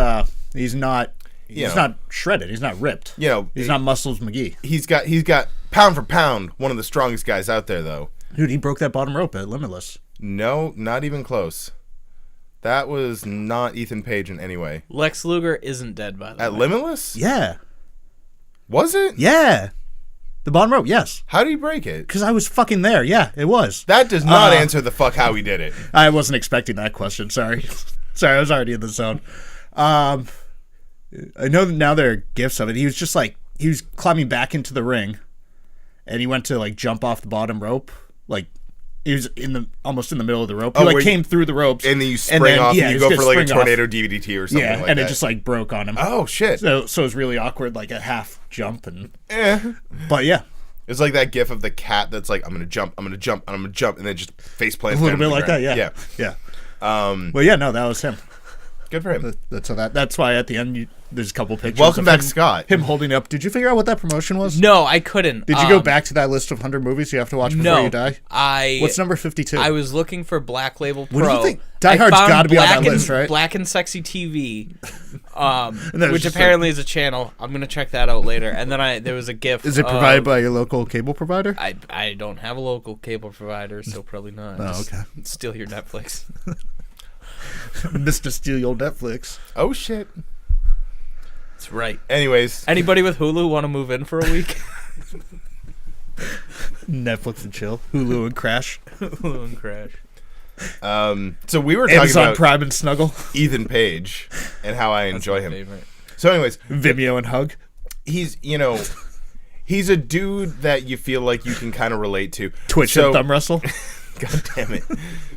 he's not You know. not shredded. He's not ripped. You know, He's not Muscles McGee. He's got pound for pound one of the strongest guys out there, though. Dude, he broke that bottom rope at Limitless. No, not even close. That was not Ethan Page in any way. Lex Luger isn't dead, by the At way. Limitless? Yeah. Was it? Yeah. The bottom rope, yes. How did he break it? Because I was fucking there. Yeah, it was. That does not answer the fuck how he did it. I wasn't expecting that question. Sorry. Sorry, I was already in the zone. I know that now there are gifs of it. He was just like, he was climbing back into the ring and he went to like jump off the bottom rope. Like, he was almost in the middle of the rope. He Oh, like where came through the ropes. And then you spring off yeah, and you he go was for gonna like a spring off. tornado DDT or something Yeah, like and that. it just like broke on him. Oh, shit. So it was really awkward, like a half jump. Eh. But yeah, It's like that gif of the cat that's like, I'm going to jump, I'm going to jump, and I'm going to jump, and then just face plants a little down bit to the like that. ground. Yeah. Well, yeah, no, that was him. Good for him. That's why at the end there's a couple pictures. Welcome of back, him, Scott. Him holding up. Did you figure out what that promotion was? No, I couldn't. Did you go back to that list of 100 movies you have to watch before No, you die? I. What's number 52? I was looking for Black Label Pro. What do you think? Die I Hard's found gotta be on that Black and- list, right? Black and Sexy TV, And then it's which just apparently is a channel. I'm gonna check that out later. And then there was a GIF. Is it provided by your local cable provider? I don't have a local cable provider, so probably not. Oh, Just okay. Steal your Netflix. Mr. Steal Your Netflix. Oh, shit. That's right. Anyways, Anybody with Hulu want to move in for a week? Netflix and chill. Hulu and Crash. Hulu and Crash. so we were talking Amazon about Prime and Snuggle. Ethan Page and how I enjoy him. Favorite. So anyways, Vimeo and Hug. he's a dude that you feel like you can kind of relate to. Twitch So- and Thumb Wrestle. God damn it.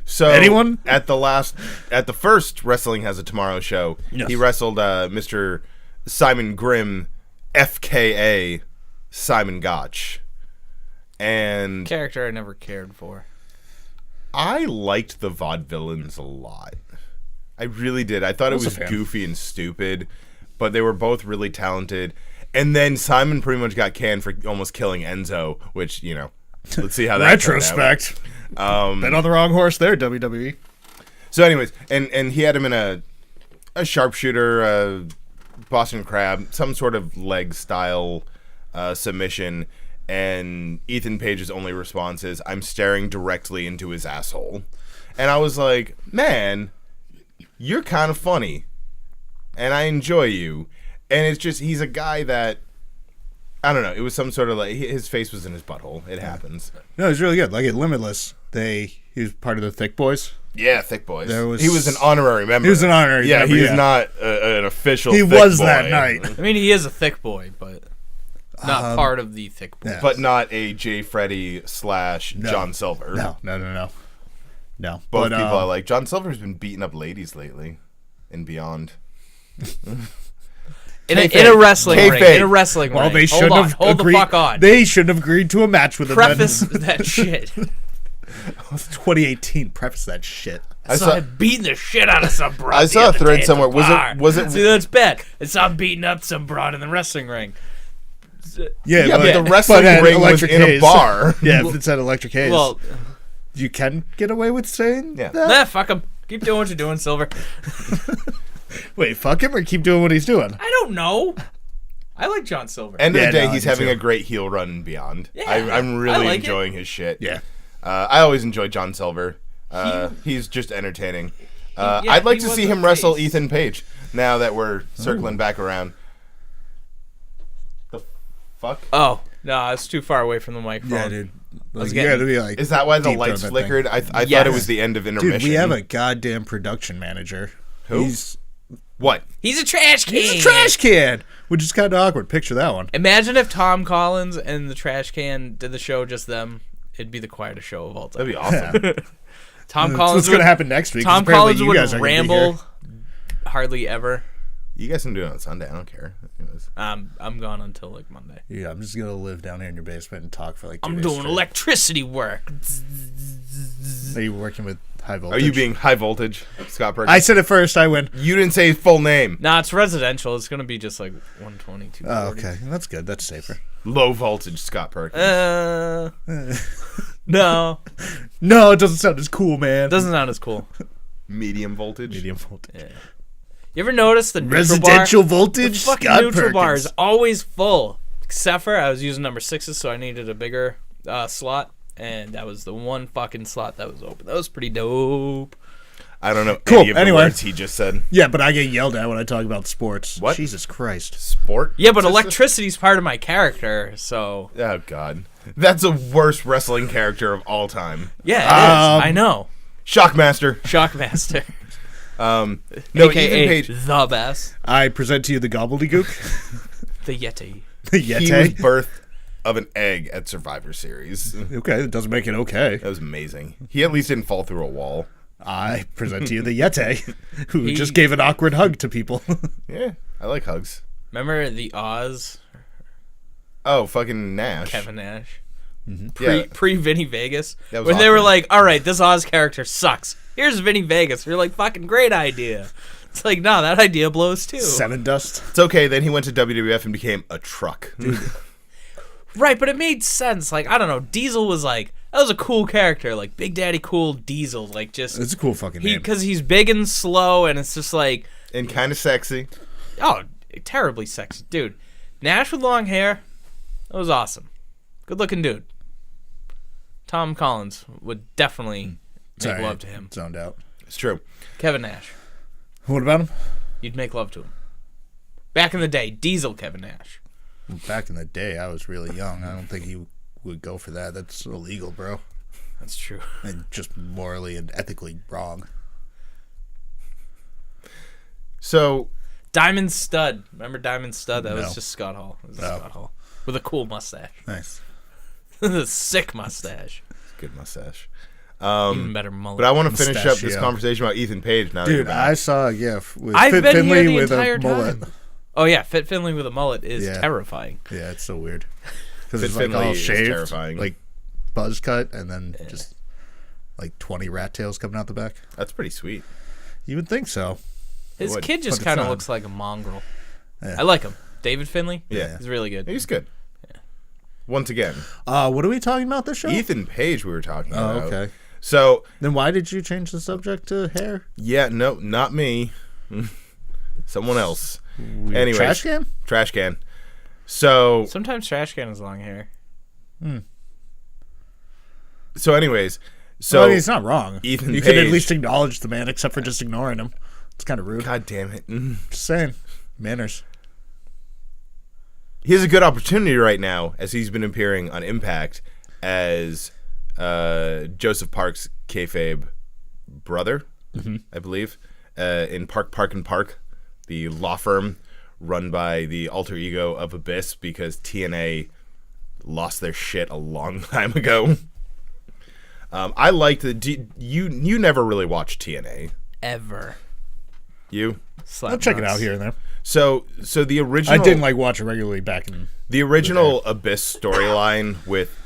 So Anyone? at the first Wrestling Has a Tomorrow show, Yes. he wrestled Mr. Simon Grimm, FKA Simon Gotch. And Character I never cared for. I liked the Vaudevillains a lot. I really did. I thought it was a was fan. goofy and stupid, but they were both really talented. And then Simon pretty much got canned for almost killing Enzo, which, you know, let's see how that turned out. Retrospect. Been on the wrong horse there, WWE. So anyways, and he had him in a sharpshooter, Boston Crab, some sort of leg style submission, and Ethan Page's only response is, "I'm staring directly into his asshole." And I was like, man, you're kind of funny, and I enjoy you. And it's just, he's a guy that, I don't know, it was some sort of like, his face was in his butthole. It happens. No, he's really good. Like at Limitless, he was part of the Thick Boys. Yeah, Thick Boys. There he was an honorary member. He was an honorary member, He was yeah. not an official He Thick was Boy. that night. I mean, he is a thick boy, but not part of the thick boy. yeah. But not a Jay Freddy / John Silver. No. Both But, people are like, John Silver's been beating up ladies lately and beyond. In a Kayfabe. wrestling ring. Kayfabe. In a wrestling well, ring. they should have Hold agreed. the fuck on. They shouldn't have agreed to a match with him. Preface that shit. 2018. Preface that shit. I So saw- I'm beating the shit out of some broad. I the saw a other thread day at somewhere. the Was it- bar. was it- See, that's bad. It's I'm beating up some broad in the wrestling ring. Yeah, but Yeah. the wrestling at ring was Electric in a Haze. bar. Yeah, if it's at Electric Haze. Well, you can get away with saying Yeah. that? nah, fuck him. Keep doing what you're doing, Silver. Wait, fuck him or keep doing what he's doing? I don't know. I like John Silver. End of Yeah, the day, no, he's me having too. a great heel run and beyond. Yeah, I'm I really like it. enjoying his shit. Yeah. I always enjoy John Silver. He's just entertaining. yeah, I'd like he to was see a him wrestle face. Ethan Page now that we're circling back around. The fuck? Oh, no, it's too far away from the microphone. Yeah, dude. was You getting- gotta be like, Is that why the deep lights throat that flickered? I thought Yes. it was the end of intermission. dude, we have a goddamn production manager. Who? He's What? He's a trash can. a trash can, which is kind of awkward. Picture that one. Imagine if Tom Collins and the trash can did the show just them. It'd be the quietest show of all time. That'd be awesome. Tom That's Collins what's gonna would, happen next week. 'cause Tom apparently Collins you would guys are gonna be ramble here. hardly ever. You guys can do it on Sunday. I don't care. Anyways. I'm gone until like Monday. Yeah, I'm just gonna live down here in your basement and talk for like 2 I'm days doing straight. electricity work. Are you working with high Are voltage? you being high voltage, Scott Perkins? I said it first. I win. You didn't say his full name. Nah, it's residential. It's gonna be just like 120, 240. Oh, okay, that's good. That's safer. Low voltage, Scott Perkins. No, No, it doesn't sound as cool, man. doesn't sound as cool. Medium voltage. Medium voltage. Yeah. You ever notice the neutral Residential bar? voltage. The fucking Scott neutral bar Perkins. is always full. Except for I was using number 6s, so I needed a bigger slot, and that was the one fucking slot that was open. That was pretty dope. I don't know Cool, any of the anyway. words he just said. Yeah, but I get yelled at when I talk about sports. What? Jesus Christ. Sport? Yeah, but Is this electricity's part of my character, so Oh, God. That's the worst wrestling character of all time. yeah, it is. I know. Shockmaster. Shockmaster, No, aka Ethan Page. the best, I present to you the gobbledygook. the Yeti. The He was Yeti. birth of an egg at Survivor Series. Okay, it doesn't make it okay. That was amazing. He at least didn't fall through a wall. I present to you the Yeti, who He- just gave an awkward hug to people. Yeah, I like hugs. Remember the Oz Oh, fucking Nash. Kevin Nash? Yeah. Pre Vinny Vegas, That was when they were awkward. like, "All right, this Oz character sucks. Here's Vinny Vegas." You're like, "Fucking great idea." It's like, no, that idea blows too. Seven Dust. It's okay. Then he went to WWF and became a truck. Right, but it made sense. Like, I don't know, Diesel was like, that was a cool character, like Big Daddy Cool Diesel, like just It's a cool fucking name. because he's big and slow, and it's just like, And kind of sexy. oh, terribly sexy, dude. Nash with long hair, that was awesome. Good looking dude. Tom Collins would definitely make Sorry, love to him. Zoned out. It's true. Kevin Nash, What about him? you'd make love to him. Back in the day, Diesel Kevin Nash. Back in the day, I was really young. I don't think he would go for that. That's illegal, bro. That's true. And just morally and ethically wrong. So, Diamond Stud. Remember Diamond Stud? That No. was just Scott Hall. It was No. Scott Hall. With a cool mustache. Nice. A sick mustache. good mustache. Even better mullet. But I want to finish up this Mustachio. conversation about Ethan Page now. that you're Dude, back. I saw a gif with I've Fit been Finley here the with entire a mullet. time. Oh yeah, Fit Finley with a mullet is Yeah. terrifying. Yeah, it's so weird. Because Fit it's like Finley all is shaved, terrifying. like buzz cut, and then just like 20 rat tails coming out the back. That's pretty sweet. You would think so. His would, kid just but it's kind of not. looks like a mongrel. Yeah. I like him. David Finley. Yeah. He's really good. He's good. Once again, What are we talking about this show? Ethan Page we were talking Oh, about. okay. So, Then why did you change the subject to hair? yeah, no, not me. Someone else. Anyways, Trash can? Trash can. So, Sometimes Trash Can has long hair. anyways, So he's not wrong. Ethan you could at Page- least acknowledge the man, except for just ignoring him. It's kind of rude. God damn it. Just saying. Manners. He has a good opportunity right now as he's been appearing on Impact as Joseph Park's kayfabe brother, I believe, in Park and Park, the law firm run by the alter ego of Abyss because TNA lost their shit a long time ago. I liked the you never really watched TNA. Ever. You? Slap I'll check it nuts. out here and there. So the original I didn't watch it regularly back in. the original Abyss storyline with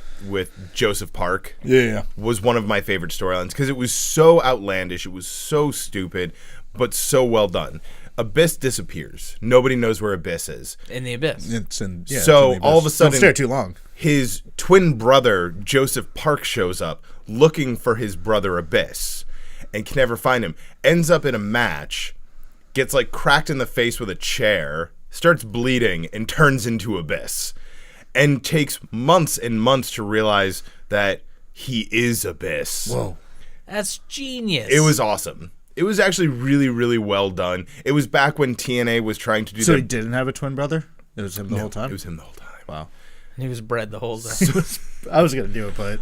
Joseph Park Yeah. was one of my favorite storylines because it was so outlandish, it was so stupid, but so well done. Abyss disappears. Nobody knows where Abyss is. In the Abyss. It's in. Yeah, So, it's in the all of a abyss. sudden- don't stare too long. His twin brother, Joseph Park, shows up looking for his brother Abyss and can never find him. Ends up in a match, gets like cracked in the face with a chair, starts bleeding, and turns into Abyss. And takes months and months to realize that he is Abyss. Whoa. That's genius. It was awesome. It was actually really, really well done. It was back when TNA was trying to do So their- he didn't have a twin brother? It was him the whole time? It was him the whole time. Wow. And he was bred the whole time. I was going to do it, but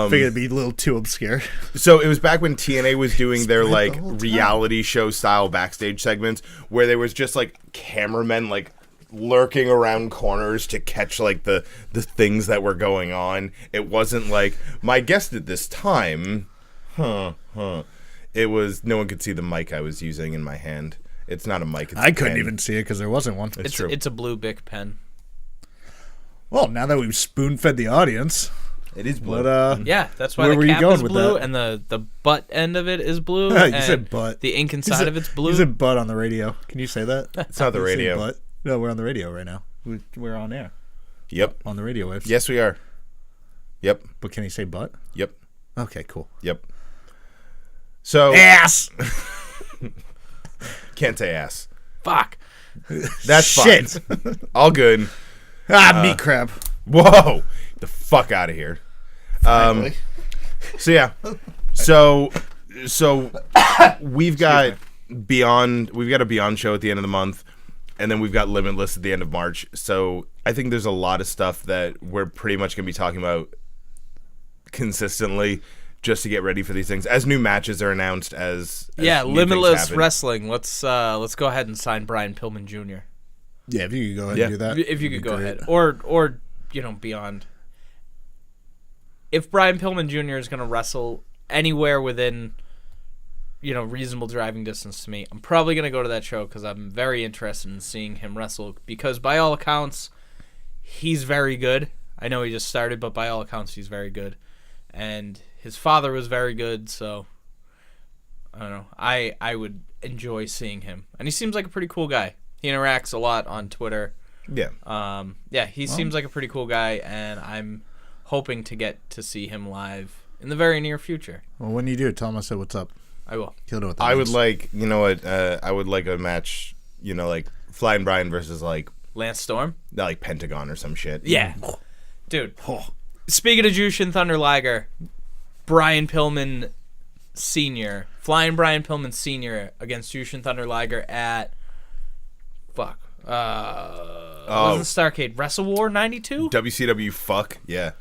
figured it'd be a little too obscure. So it was back when TNA was doing their Spread the like whole time. reality show style backstage segments where there was just like cameramen like lurking around corners to catch like the things that were going on. It wasn't like my guest at this time. It was no one could see the mic I was using in my hand. It's not a mic. It's I a couldn't pen. even see it because there wasn't one. It's true. It's a blue Bic pen. Well, now that we've spoon-fed the audience, It is blue. but Yeah, that's why Where were the you cap going is with blue that? and the butt end of it is blue. You and said butt. The ink inside of it's blue. You said butt on the radio. Can you say that? It's not the You say radio. butt? No, we're on the radio right now. We're on air. Yep. On the radio waves. Yes, we are. Yep. But can he say butt? Yep. Okay, cool. Yep. So Ass! can't say ass. Fuck. That's Shit. fine. All good. Meat crab. Whoa! The fuck out of here. Frankly. So yeah. So we've got Beyond. We've got a Beyond show at the end of the month, and then we've got Limitless at the end of March. So I think there's a lot of stuff that we're pretty much gonna be talking about consistently, just to get ready for these things as new matches are announced. As Yeah, new things Limitless happen. Wrestling. Let's go ahead and sign Brian Pillman Jr. Yeah, if you could go ahead Yeah. and do that. If you that'd could be go great. ahead, or Beyond. If Brian Pillman Jr. is going to wrestle anywhere within, reasonable driving distance to me, I'm probably going to go to that show because I'm very interested in seeing him wrestle. Because by all accounts, he's very good. I know he just started, but by all accounts, he's very good. And his father was very good, so I don't know. I would enjoy seeing him, and he seems like a pretty cool guy. He interacts a lot on Twitter. Yeah. He seems like a pretty cool guy, and I'm hoping to get to see him live in the very near future. Well, when you do, tell him I said what's up. I will. He'll know what that I would means. like, you know what? I would like a match, like Flying Brian versus like Lance Storm? Pentagon or some shit. Yeah. Dude. Speaking of Jushin Thunder Liger, Brian Pillman Sr., Flying Brian Pillman Sr. against Jushin Thunder Liger at fuck. Wasn't Starrcade Wrestle War 92? WCW fuck yeah.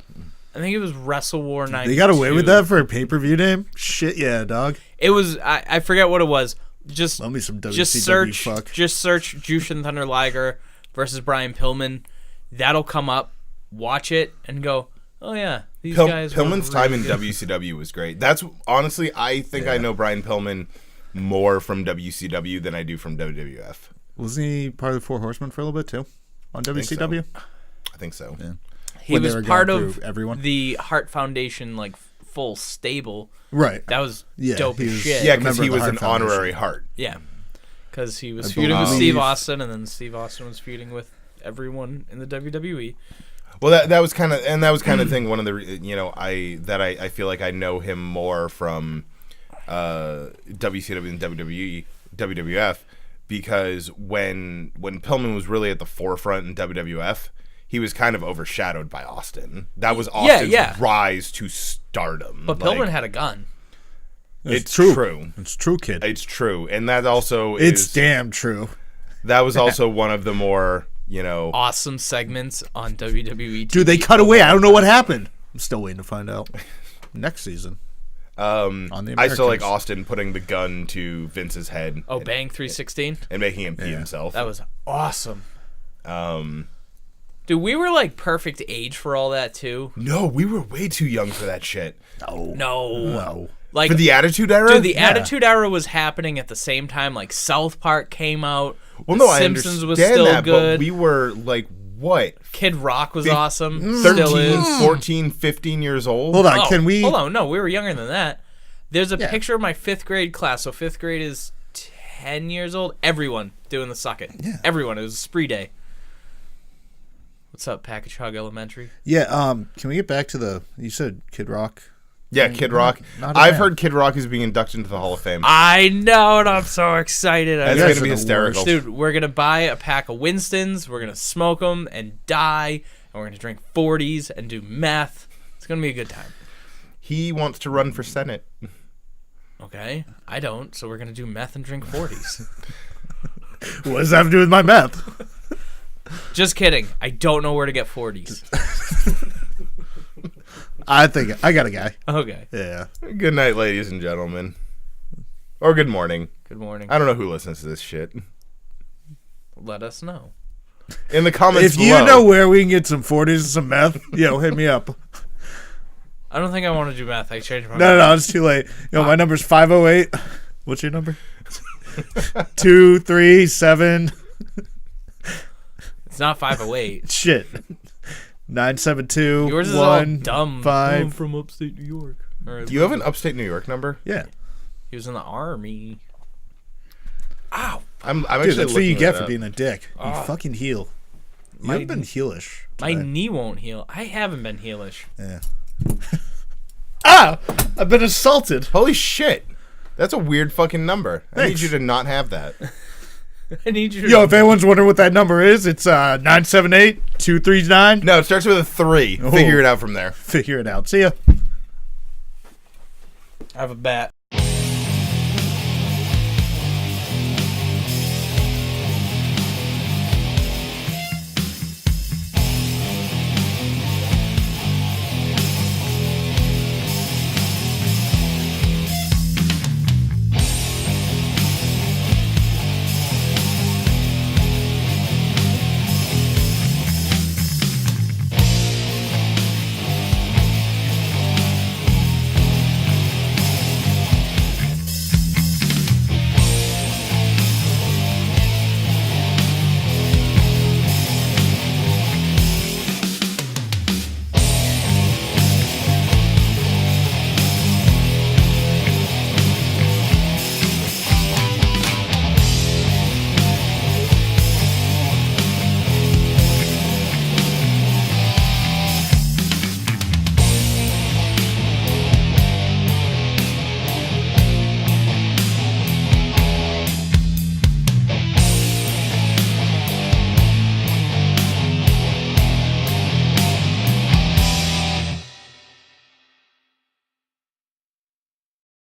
I think it was Wrestle War 92. They got away with that for a pay-per-view name? Shit, yeah, dog. It was I forget what it was. Just Love me some WCW just search fuck. just search Jushin Thunder Liger versus Brian Pillman. That'll come up. Watch it and go, "Oh yeah, these guys were Pillman's time really in good." WCW was great. That's honestly, I think I know Brian Pillman more from WCW than I do from WWF. Wasn't he part of the Four Horsemen for a little bit, too? On WCW? I think so. Yeah. He when they was were part going of through everyone? the Hart Foundation full stable. Right. That was Yeah, dope he as was- shit. Yeah, because Remember he the was Hart an Foundation. honorary Hart. Yeah. Because he was I feuding with believe- Steve Austin, and then Steve Austin was feuding with everyone in the WWE. Well, that was kind of, and that was kind of thing. One of the, I feel like I know him more from WCW and WWF, because when Pillman was really at the forefront in WWF, he was kind of overshadowed by Austin. That was Austin's rise to stardom. But Pillman had a gun. It's true. It's true, kid. It's true, and that also It's is damn true. that was also one of the more Awesome segments on WWE. Dude, they cut away. I don't know what happened. I'm still waiting to find out. Next season. On the I still like Americans. Austin putting the gun to Vince's head. Oh, Bang 316. And making him pee himself. That was awesome. Dude, we were like perfect age for all that too. No, we were way too young for that shit. No. Like For the Attitude Era? dude, the Attitude Era was happening at the same time. Like South Park came out. Well, The no, I Simpsons understand was still that, good. but we were like, what? Kid Rock was awesome. 13, Still is. 14, 15 years old? Hold on. Oh, Can we? Hold on, no, we were younger than that. There's a Yeah. picture of my 5th grade class. So 5th grade is 10 years old. Everyone doing the suck it. Yeah. Everyone. It was a spree day. What's up, Package Hog Elementary? Yeah. Can we get back to the? You said Kid Rock. Yeah, Kid Rock. not a I've fan. heard Kid Rock is being inducted into the Hall of Fame. I know, and I'm so excited. That's guys going are to be the hysterical. Dude, we're going to buy a pack of Winstons. We're going to smoke them and die. And we're going to drink 40s and do meth. It's going to be a good time. He wants to run for Senate. Okay? I don't, so we're going to do meth and drink 40s. What does that have to do with my meth? Just kidding. I don't know where to get 40s. I think I got a guy. Okay. Yeah. Good night, ladies and gentlemen. Or good morning. Good morning. I don't know who listens to this shit. Let us know. In the comments If you below. know where we can get some 40s and some meth, hit me up. I don't think I want to do meth. I changed my No, it's too late. My number's 508. What's your number? 237. It's not 508. Shit. 972. Yours is all dumb. 5. I'm from upstate New York. Or Do you have an upstate New York number? Yeah. He was in the army. I'm Dude, actually that's what you looking get it for up. being a dick. You fucking heel. You My- haven't been heelish. My today. knee won't heal. I haven't been heelish. Yeah. I've been assaulted. Holy shit. That's a weird fucking number. I need Thanks. you to not have that. I need you to. Yo, if anyone's wondering what that number is, it's 978-239. No, it starts with a 3. Oh. Figure it out from there. Figure it out. See ya. have a bat.